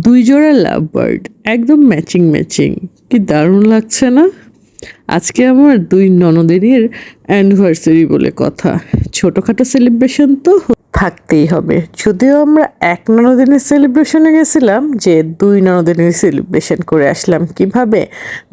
দুই জোড়া love bird, একদম ম্যাচিং ম্যাচিং, কি দারুণ লাগছে না? আজকে আমার দুই ননদিনীর অ্যানিভার্সারি বলে কথা। ছোটোখাটো সেলিব্রেশন তো থাকতেই হবে। যদিও আমরা এক ননদিনের সেলিব্রেশনে গেছিলাম, যে দুই ননদিনের সেলিব্রেশন করে আসলাম কিভাবে,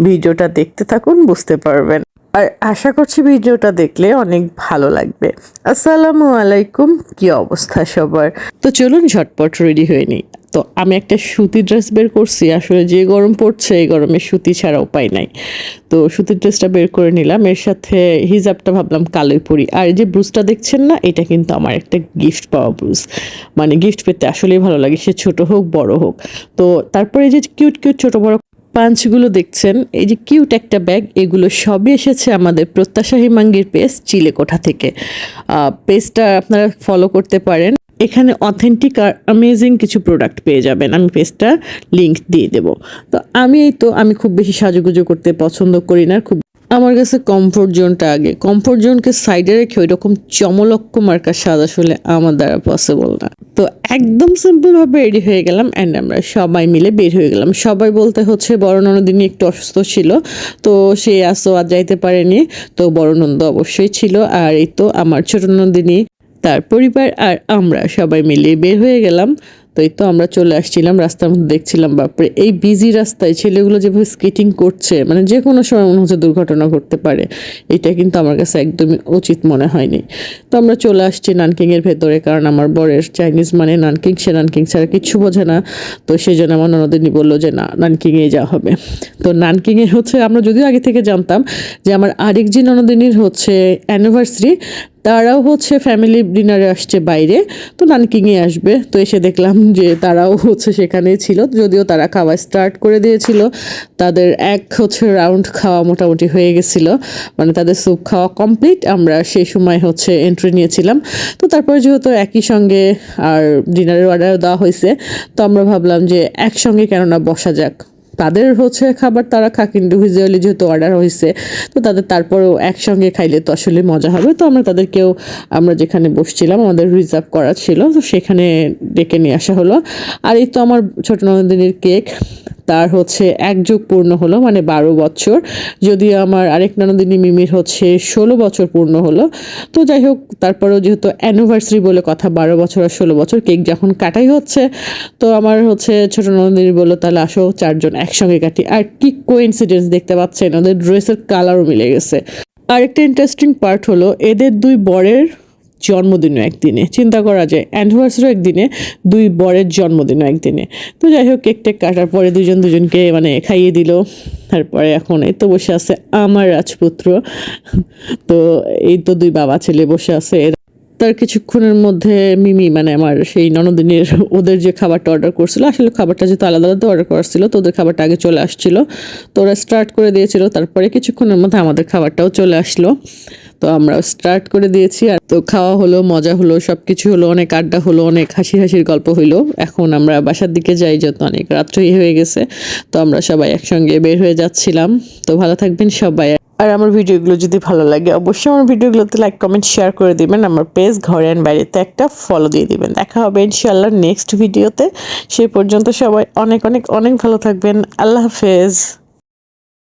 ভিডিওটা দেখতে থাকুন, বুঝতে পারবেন। আর আশা করছি ভিডিওটা দেখলে অনেক ভালো লাগবে। আসসালামু আলাইকুম, কি অবস্থা সবার? তো চলুন ঝটপট রেডি হয়ে নিই। তো আমি একটা সুতি ড্রেস বের করছি, আসলে যে গরম পড়ছে এই গরমে সুতি ছাড়া উপায় নাই। তো সুতির ড্রেসটা বের করে নিলাম, এর সাথে হিজাবটা ভাবলাম কালোই পরি। আর এই যে ব্রুজটা দেখছেন না, এটা কিন্তু আমার একটা গিফট পাওয়া ব্রুজ। মানে গিফট পেতে আসলেই ভালো লাগে, সে ছোট হোক বড় হোক। তো তারপরে এই যে কিউট কিউট ছোট বড় পাঞ্চগুলো দেখছেন, এই যে কিউট একটা ব্যাগ, এগুলো সবই এসেছে আমাদের প্রত্যাশা হিমাঙ্গীর পেজ চিলেকোঠা থেকে। পেজটা আপনারা ফলো করতে পারেন, এখানে অথেন্টিক আর অ্যামেজিং কিছু প্রোডাক্ট পেয়ে যাবেন। আমি পেজটা লিংক দিয়ে দেব। তো আমি খুব বেশি সাজুগুজু করতে পছন্দ করি না, আমার কাছে কমফোর্ট জোনটা আগে। কমফোর্ট জোনকে সাইডে রেখে ওই রকম চমলক্ষ মার্কা সাজ আসলে আমার দ্বারা পসিবল না। তো একদম সিম্পলভাবে রেডি হয়ে গেলাম অ্যান্ড আমরা সবাই মিলে বের হয়ে গেলাম। সবাই বলতে হচ্ছে বড় ননদিনী একটু অসুস্থ ছিল, তো সে আসো আর যাইতে পারেনি। তো বড় নন্দ অবশ্যই ছিল, আর এই তো আমার ছোট নন্দিনী, তার পরিবার আর আমরা সবাই মিলে বের হয়ে গেলাম। তো এই তো আমরা চলে আসছিলাম, রাস্তার মধ্যে দেখছিলাম বাপরে এই বিজি রাস্তায় ছেলেগুলো যেভাবে স্কেটিং করছে, মানে যে কোনো সময় মনে হচ্ছে দুর্ঘটনা ঘটতে পারে। এটা কিন্তু আমার কাছে একদমই উচিত মনে হয়নি। তো আমরা চলে আসছি নানকিংয়ের ভেতরে, কারণ আমার বরের চাইনিজ মানে নানকিং, সে নানকিং ছাড়া কিচ্ছু বোঝে না। তো সেই জন্য আমার ননদিনী বললো যে না, নানকিংয়ে যাওয়া হবে। তো নানকিংয়ে হচ্ছে আমরা যদিও আগে থেকে জানতাম যে আমার আরেক যে ননদিনীর হচ্ছে অ্যানিভার্সারি, তারাও হচ্ছে ফ্যামিলি ডিনারে আসছে বাইরে, তো নানকিংয়ে আসবে। তো এসে দেখলাম যে তারাও হচ্ছে সেখানেই ছিল, যদিও তারা খাওয়া স্টার্ট করে দিয়েছিল। তাদের এক হচ্ছে রাউন্ড খাওয়া মোটামুটি হয়ে গেছিল, মানে তাদের স্যুপ খাওয়া কমপ্লিট। আমরা সেই সময় হচ্ছে এন্ট্রি নিয়েছিলাম। তো তারপরে যেহেতু একই সঙ্গে আর ডিনারের অর্ডার দেওয়া হয়েছে, তো আমরা ভাবলাম যে একসঙ্গে কেননা বসা যাক। তাদের হচ্ছে খাবার তারা খাক, ইন্ডিভিজুয়ালি যেহেতু অর্ডার হয়েছে, তো তাদের তারপরেও একসঙ্গে খাইলে তো আসলে মজা হবে। তো আমরা যেখানে বসছিলাম আমাদের রিজার্ভ করা ছিল, তো সেখানে ডেকে নিয়ে আসা হলো। আর এই তো আমার ছোট নন্দিনীর কেক, তার হচ্ছে এক যুগ পূর্ণ হলো, মানে 12 বছর। যদিও আমার আরেক ননদিনী মিমির হচ্ছে 16 বছর পূর্ণ হলো। তো যাই হোক, তারপরেও যেহেতু অ্যানিভার্সারি বলে কথা, 12 বছর আর 16 বছর, কেক যখন কাটাই হচ্ছে, তো আমার হচ্ছে ছোট নন্দিনী বললো তাহলে আসো চারজন একসঙ্গে কাটি। আর কি কোইন্সিডেন্স দেখতে পাচ্ছেন, ওদের ড্রেসের কালারও মিলে গেছে। আরেকটা ইন্টারেস্টিং পার্ট হলো এদের দুই বরের জন্মদিনও একদিনে, চিন্তা করা যায়, অ্যানিভার্সারিও একদিনে, দুই বরের জন্মদিনও একদিনে। তো যাই হোক, কেক টেক কাটার পরে দুজনকে মানে খাইয়ে দিল। তারপরে এখন এই তো বসে আছে আমার রাজপুত্র। তো এই তো দুই বাবা ছেলে বসে আছে। তার কিছুক্ষণের মধ্যে মিমি মানে আমার সেই ননদিনীর ওদের যে খাবারটা অর্ডার করছিল, আসলে খাবারটা যেহেতু আলাদা আলাদা অর্ডার করা ছিল, তো ওদের খাবারটা আগে চলে আসছিল। তো ওরা স্টার্ট করে দিয়েছিল, তারপরে কিছুক্ষণের মধ্যে আমাদের খাবারটাও চলে আসলো। তো আমরা স্টার্ট করে দিয়েছি, আর তো খাওয়া হলো, মজা হলো, সব কিছু হলো, অনেক আড্ডা হলো, অনেক হাসি হাসির গল্প হইলো। এখন আমরা বাসার দিকে যাই, যত অনেক রাত্রি হয়ে গেছে। তো আমরা সবাই একসঙ্গে বের হয়ে যাচ্ছিলাম। তো ভালো থাকবেন সবাই। আর আমার ভিডিওগুলো যদি ভালো লাগে অবশ্যই আমার ভিডিওগুলোতে লাইক কমেন্ট শেয়ার করে দিবেন। আমার পেজ ঘরে অ্যান্ড বাইরেতে একটা ফলো দিয়ে দিবেন। দেখা হবে ইনশাআল্লাহ নেক্সট ভিডিওতে। সেই পর্যন্ত সবাই অনেক অনেক অনেক ভালো থাকবেন। আল্লাহ হাফেজ।